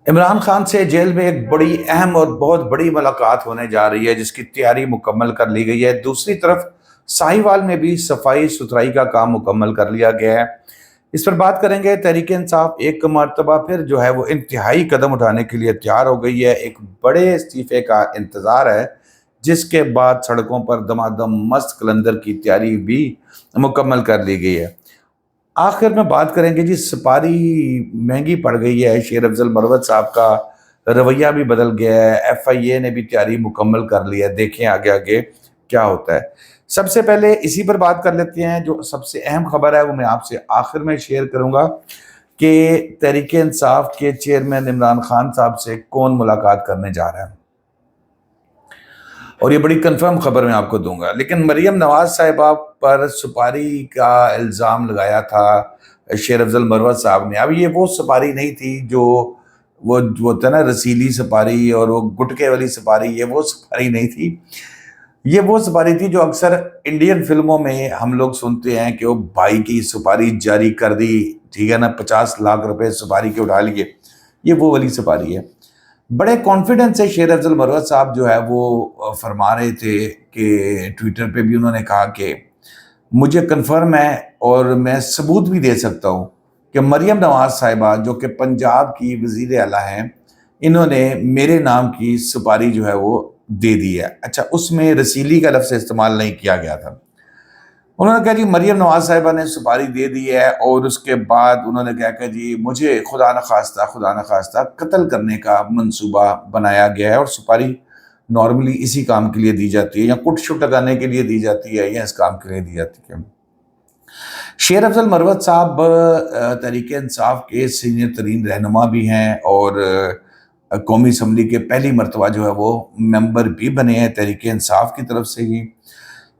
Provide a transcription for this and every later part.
इमरान खान से जेल में एक बड़ी अहम और बहुत बड़ी मुलाकात होने जा रही है जिसकी तैयारी मुकम्मल कर ली गई है। दूसरी तरफ साहिवाल में भी सफाई सुथराई का काम मुकम्मल कर लिया गया है। इस पर बात करेंगे। तहरीक इंसाफ एक मरतबा फिर जो है वो इंतहाई कदम उठाने के लिए तैयार हो गई है। एक बड़े इस्तीफे का इंतज़ार है जिसके बाद सड़कों पर दमादम मस्त कलंदर की तैयारी भी मुकम्मल कर ली गई है। आखिर में बात करेंगे जी, सुपारी महंगी पड़ गई है। शेर अफजल मरवत साहब का रवैया भी बदल गया है। एफआईए ने भी तैयारी मुकम्मल कर ली है। देखें आगे आगे क्या होता है। सबसे पहले इसी पर बात कर लेते हैं। जो सबसे अहम खबर है वो मैं आपसे आखिर में शेयर करूंगा कि तहरीक इंसाफ के चेयरमैन इमरान खान साहब से कौन मुलाकात करने जा रहा है, और ये बड़ी कंफर्म खबर मैं आपको दूंगा। लेकिन मरियम नवाज साहिबा पर सुपारी का इल्ज़ाम लगाया था शेर अफजल मरवत साहब ने। अब ये वो सुपारी नहीं थी जो वो होता है ना, रसीली सुपारी और वो गुटके वाली सुपारी, ये वो सुपारी नहीं थी। ये वो सुपारी थी जो अक्सर इंडियन फिल्मों में हम लोग सुनते हैं कि वो भाई की सुपारी जारी कर दी, ठीक है ना, 50 लाख रुपए सुपारी के उठा लिए। ये वो वाली सुपारी है। बड़े कॉन्फिडेंस से शेर अफजल मरवत साहब जो है वो फरमा रहे थे कि ट्विटर पे भी उन्होंने कहा कि मुझे कन्फर्म है और मैं सबूत भी दे सकता हूँ कि मरियम नवाज साहिबा जो कि पंजाब की वजीर आला हैं, इन्होंने मेरे नाम की सुपारी जो है वो दे दी है। अच्छा, उसमें रसीली का लफ्ज़ इस्तेमाल नहीं किया गया था। उन्होंने कहा जी मरियम नवाज साहिबा ने सुपारी दे दी है, और उसके बाद उन्होंने क्या कहा जी मुझे खुदा न खास्ता कत्ल करने का मंसूबा बनाया गया है, और सुपारी नॉर्मली इसी काम के लिए दी जाती है, या कुट शुट लगाने के लिए दी जाती है, या इस काम के लिए दी जाती है। शेर अफजल मरवत साहब तहरीक इंसाफ के सीनियर तरीन रहनुमा भी हैं, और कौमी असम्बली के पहली मरतबा जो है वो मेंबर भी बने हैं तहरीक इंसाफ की तरफ से ही।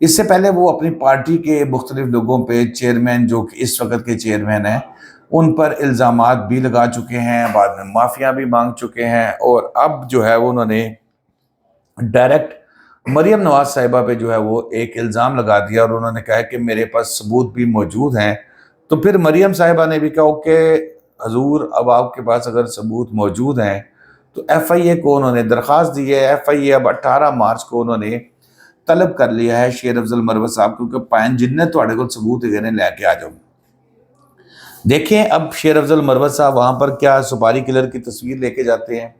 इससे पहले वो अपनी पार्टी के मुख्तलिफ लोगों पे, चेयरमैन जो कि इस वक्त के चेयरमैन हैं, उन पर इल्ज़ामात भी लगा चुके हैं, बाद में माफ़िया भी मांग चुके हैं, और अब जो है वो उन्होंने डायरेक्ट मरियम नवाज साहिबा पे जो है वो एक इल्ज़ाम लगा दिया, और उन्होंने कहा कि मेरे पास सबूत भी मौजूद हैं। तो फिर मरियम साहिबा ने भी कहा कि हजूर, अब आपके पास अगर सबूत मौजूद हैं तो एफआईए को उन्होंने दरख्वास्त दी है। एफआईए अब 18 मार्च को उन्होंने तलब कर लिया है शेर अफजल मरवत साहब, क्योंकि पायन जिन्ने थोड़े को सबूत है लैके आ जाओ। देखें अब शेर अफजल मरवत साहब वहां पर क्या सुपारी किलर की तस्वीर लेके जाते हैं,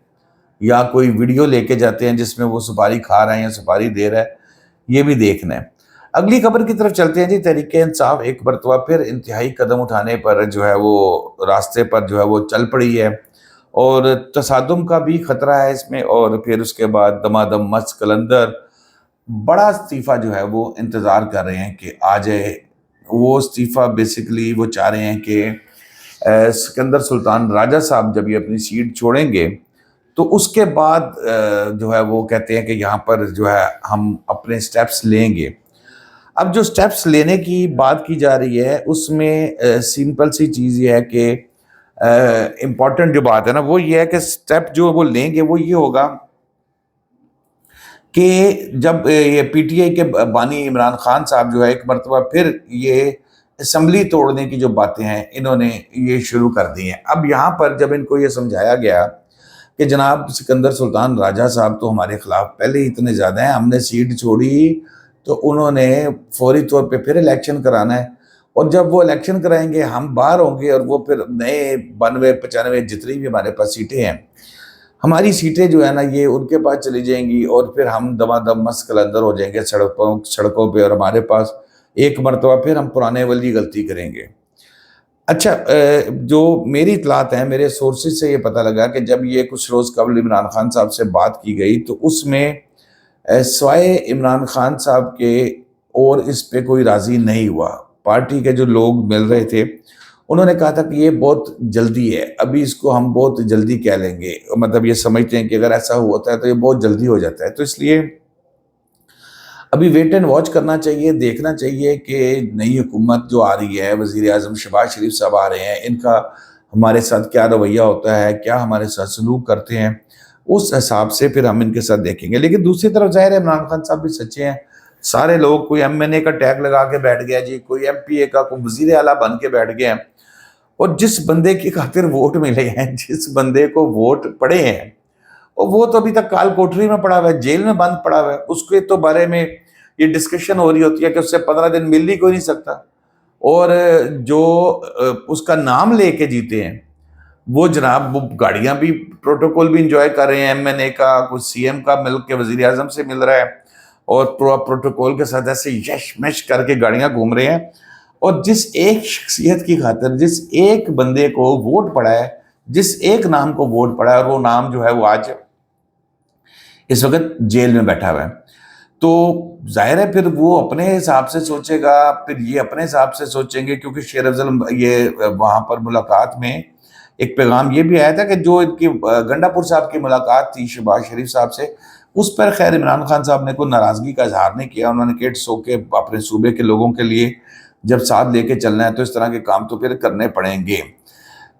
या कोई वीडियो लेके जाते हैं जिसमें वो सुपारी खा रहे हैं या सुपारी दे रहा है, ये भी देखना है। अगली खबर की तरफ चलते हैं जी। तहरीक इंसाफ एक मरतबा फिर इंतहाई कदम उठाने पर जो है वो रास्ते पर जो है वो चल पड़ी है, और तसादुम का भी खतरा है इसमें। और फिर उसके बाद दमादम मस्त कलंदर बड़ा इस्तीफ़ा जो है वो इंतज़ार कर रहे हैं कि आ जाए। वो इस्तीफ़ा बेसिकली वो चाह रहे हैं कि सिकंदर सुल्तान राजा साहब जब ये अपनी सीट छोड़ेंगे तो उसके बाद जो है वो कहते हैं कि यहाँ पर जो है हम अपने स्टेप्स लेंगे। अब जो स्टेप्स लेने की बात की जा रही है उसमें सिंपल सी चीज़ ये है कि इम्पॉर्टेंट जो बात है ना वो ये है कि स्टेप जो वो लेंगे वो ये होगा कि जब ये पीटीआई के बानी इमरान खान साहब जो है एक मरतबा फिर ये असम्बली तोड़ने की जो बातें हैं इन्होंने ये शुरू कर दी हैं। अब यहाँ पर जब इनको ये समझाया गया कि जनाब सिकंदर सुल्तान राजा साहब तो हमारे खिलाफ पहले ही इतने ज़्यादा हैं, हमने सीट छोड़ी तो उन्होंने फौरी तौर पे फिर इलेक्शन कराना है, और जब वो इलेक्शन कराएंगे हम बाहर होंगे, और वो फिर नए 92 95 जितनी भी हमारे पास सीटें हैं, हमारी सीटें जो है ना ये उनके पास चली जाएंगी, और फिर हम दमादम मस्त कलंदर हो जाएंगे सड़कों पे, और हमारे पास एक मरतबा फिर हम पुराने वाली गलती करेंगे। अच्छा, जो मेरी इतलात है, मेरे सोर्सेज से ये पता लगा कि जब ये कुछ रोज़ कबल इमरान खान साहब से बात की गई तो उसमें स्वाए इमरान खान साहब के और इस पे कोई राज़ी नहीं हुआ। पार्टी के जो लोग मिल रहे थे उन्होंने कहा था कि ये बहुत जल्दी है, अभी इसको हम बहुत जल्दी कह लेंगे, मतलब ये समझते हैं कि अगर ऐसा होता है तो ये बहुत जल्दी हो जाता है, तो इसलिए अभी वेट एंड वॉच करना चाहिए, देखना चाहिए कि नई हुकूमत जो आ रही है, वज़ीर आज़म शहबाज शरीफ साहब आ रहे हैं, इनका हमारे साथ क्या रवैया होता है, क्या हमारे साथ सलूक करते हैं, उस हिसाब से फिर हम इनके साथ देखेंगे। लेकिन दूसरी तरफ ज़ाहिर है इमरान खान साहब भी सच्चे हैं। सारे लोग, कोई एमएनए का टैग लगा के बैठ गया जी, कोई एमपीए का, कोई वज़ीर आला बन के बैठ गए हैं, اور جس بندے کی خاطر ووٹ ملے ہیں، جس بندے کو ووٹ پڑے ہیں، اور وہ تو ابھی تک کال کوٹری میں پڑا ہوا ہے، جیل میں بند پڑا ہوا ہے، اس کے تو بارے میں یہ ڈسکشن ہو رہی ہوتی ہے کہ اس سے 15 دن مل ہی کوئی نہیں سکتا، اور جو اس کا نام لے کے جیتے ہیں وہ جناب وہ گاڑیاں بھی پروٹوکول بھی انجوائے کر رہے ہیں، ایم این اے کا، کوئی سی ایم کا مل کے وزیر اعظم سے مل رہا ہے، اور پروٹوکول کے ساتھ ایسے یش مش کر کے گاڑیاں گھوم رہے ہیں، اور جس ایک شخصیت کی خاطر، جس ایک بندے کو ووٹ پڑا ہے، جس ایک نام کو ووٹ پڑا ہے، اور وہ نام جو ہے وہ آج اس وقت جیل میں بیٹھا ہوا ہے، تو ظاہر ہے پھر وہ اپنے حساب سے سوچے گا، پھر یہ اپنے حساب سے سوچیں گے، کیونکہ شیر افضل یہ وہاں پر ملاقات میں ایک پیغام یہ بھی آیا تھا کہ جو ان کی گنڈا پور صاحب کی ملاقات تھی شہباز شریف صاحب سے، اس پر خیر عمران خان صاحب نے کوئی ناراضگی کا اظہار نہیں کیا، انہوں نے کہا اٹس اوکے، اپنے صوبے کے لوگوں کے لیے جب ساتھ لے کے چلنا ہے تو اس طرح کے کام تو پھر کرنے پڑیں گے،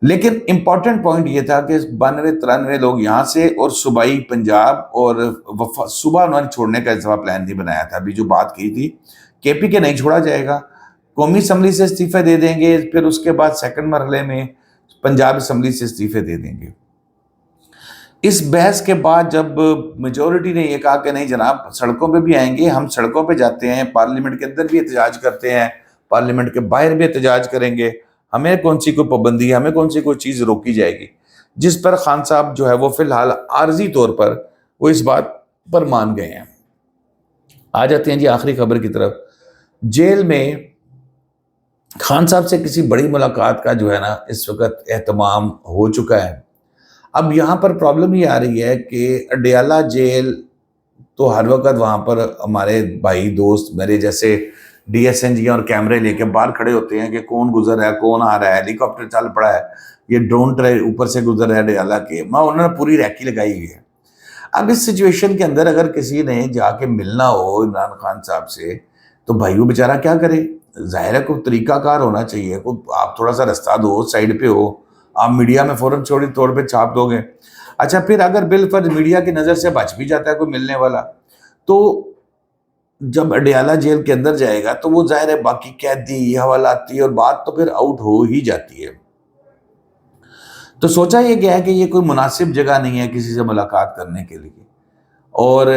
لیکن امپورٹنٹ پوائنٹ یہ تھا کہ 92-93 لوگ یہاں سے، اور صوبائی پنجاب اور صوبہ انہوں نے چھوڑنے کا اس دفعہ پلان نہیں بنایا تھا، ابھی جو بات کی تھی کے پی کے نہیں چھوڑا جائے گا، قومی اسمبلی سے استعفے دے دیں گے، پھر اس کے بعد سیکنڈ مرحلے میں پنجاب اسمبلی سے استعفے دے دیں گے۔ اس بحث کے بعد جب میجورٹی نے یہ کہا کہ نہیں جناب سڑکوں پہ بھی آئیں گے، ہم سڑکوں پہ جاتے ہیں، پارلیمنٹ کے اندر بھی احتجاج کرتے ہیں، پارلیمنٹ کے باہر بھی احتجاج کریں گے، ہمیں کون سی کوئی پابندی ہے، ہمیں کون سی کوئی چیز روکی جائے گی، جس پر خان صاحب جو ہے وہ فی الحال عارضی طور پر وہ اس بات پر مان گئے ہیں۔ آ جاتے ہیں جی آخری خبر کی طرف۔ جیل میں خان صاحب سے کسی بڑی ملاقات کا جو ہے نا اس وقت اہتمام ہو چکا ہے۔ اب یہاں پر پرابلم یہ آ رہی ہے کہ اڈیالہ جیل تو ہر وقت وہاں پر ہمارے بھائی دوست میرے جیسے ڈی ایس این جی اور کیمرے لے کے باہر کھڑے ہوتے ہیں کہ کون گزر رہا ہے، کون آ رہا ہے، ہیلی کاپٹر چل پڑا ہے، یہ ڈرون اوپر سے گزر رہا ہے اڈیالہ کے، انہوں نے پوری ریکی لگائی ہوئی ہے۔ اب اس سچویشن کے اندر اگر کسی نے جا کے ملنا ہو عمران خان صاحب سے تو بھائی وہ بیچارہ کیا کرے؟ ظاہر ہے کوئی طریقہ کار ہونا چاہیے، کوئی آپ تھوڑا سا رستہ دو، سائڈ پہ ہو، آپ میڈیا میں فوراً چھوڑی طور پہ چھاپ دو گے۔ اچھا پھر اگر بالفرض میڈیا کی نظر سے بچ بھی جاتا ہے کوئی ملنے والا، تو جب اڈیالہ جیل کے اندر جائے گا تو وہ ظاہر ہے باقی قیدی، حوالاتی، اور بات تو پھر آؤٹ ہو ہی جاتی ہے۔ تو سوچا یہ گیا ہے کہ یہ کوئی مناسب جگہ نہیں ہے کسی سے ملاقات کرنے کے لیے، اور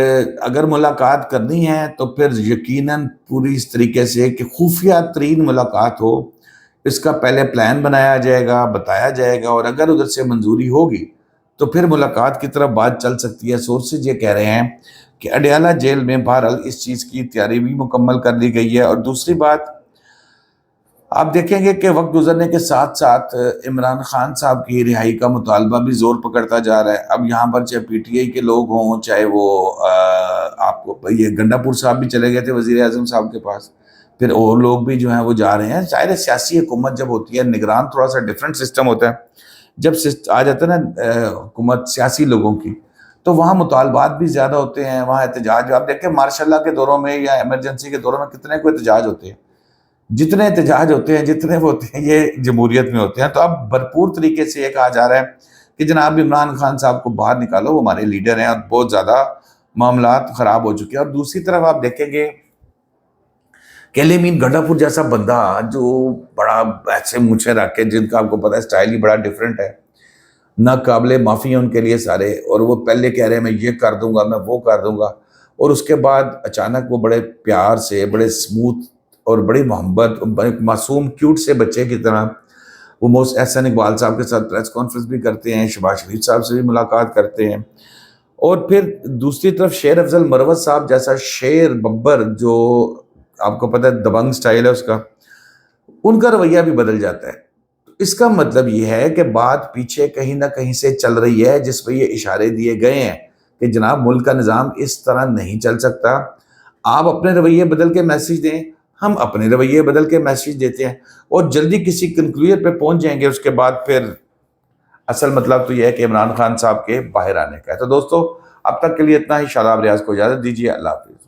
اگر ملاقات کرنی ہے تو پھر یقیناً پوری اس طریقے سے کہ خفیہ ترین ملاقات ہو، اس کا پہلے پلان بنایا جائے گا، بتایا جائے گا، اور اگر ادھر سے منظوری ہوگی تو پھر ملاقات کی طرف بات چل سکتی ہے۔ سورسز یہ کہہ رہے ہیں کہ اڈیالہ جیل میں بہرحال اس چیز کی تیاری بھی مکمل کر لی گئی ہے، اور دوسری بات آپ دیکھیں گے کہ وقت گزرنے کے ساتھ ساتھ عمران خان صاحب کی رہائی کا مطالبہ بھی زور پکڑتا جا رہا ہے۔ اب یہاں پر چاہے پی ٹی آئی کے لوگ ہوں، چاہے وہ آپ کو یہ گنڈا پور صاحب بھی چلے گئے تھے وزیر اعظم صاحب کے پاس، پھر اور لوگ بھی جو ہیں وہ جا رہے ہیں۔ ظاہر سیاسی حکومت جب ہوتی ہے، نگران تھوڑا سا ڈیفرنٹ سسٹم ہوتا ہے، جب آ جاتا ہے نا حکومت سیاسی لوگوں کی، تو وہاں مطالبات بھی زیادہ ہوتے ہیں، وہاں احتجاج، آپ دیکھیں مارشاء اللہ کے دوروں میں یا ایمرجنسی کے دوروں میں کتنے کو احتجاج ہوتے ہیں، جتنے احتجاج ہوتے ہیں، جتنے وہ ہوتے ہیں، یہ جمہوریت میں ہوتے ہیں۔ تو اب بھرپور طریقے سے یہ کہا جا رہا ہے کہ جناب عمران خان صاحب کو باہر نکالو، وہ ہمارے لیڈر ہیں، اور بہت زیادہ معاملات خراب ہو چکے ہیں۔ اور دوسری طرف آپ دیکھیں گے کہ علی امین گنڈا پور جیسا بندہ جو بڑا ایسے مونچھیں رکھ کے، جن کا آپ کو پتہ ہے سٹائل ہی بڑا ڈیفرنٹ ہے، نہ قابل معافی ہیں ان کے لیے سارے، اور وہ پہلے کہہ رہے ہیں میں یہ کر دوں گا، میں وہ کر دوں گا، اور اس کے بعد اچانک وہ بڑے پیار سے، بڑے سموتھ اور بڑی محبت، معصوم کیوٹ سے بچے کی طرح وہ احسن اقبال صاحب کے ساتھ پریس کانفرنس بھی کرتے ہیں، شہباز شریف صاحب سے بھی ملاقات کرتے ہیں، اور پھر دوسری طرف شیر افضل مروت صاحب جیسا شیر ببر، جو آپ کو پتہ ہے دبنگ سٹائل ہے اس کا، ان کا رویہ بھی بدل جاتا ہے۔ اس کا مطلب یہ ہے کہ بات پیچھے کہیں نہ کہیں سے چل رہی ہے، جس پہ یہ اشارے دیے گئے ہیں کہ جناب ملک کا نظام اس طرح نہیں چل سکتا، آپ اپنے رویے بدل کے میسیج دیں، ہم اپنے رویے بدل کے میسیج دیتے ہیں، اور جلدی کسی کنکلوژن پہ پہنچ جائیں گے۔ اس کے بعد پھر اصل مطلب تو یہ ہے کہ عمران خان صاحب کے باہر آنے کا ہے۔ تو دوستو اب تک کے لیے اتنا ہی، شاداب ریاض کو اجازت دیجیے، اللہ حافظ۔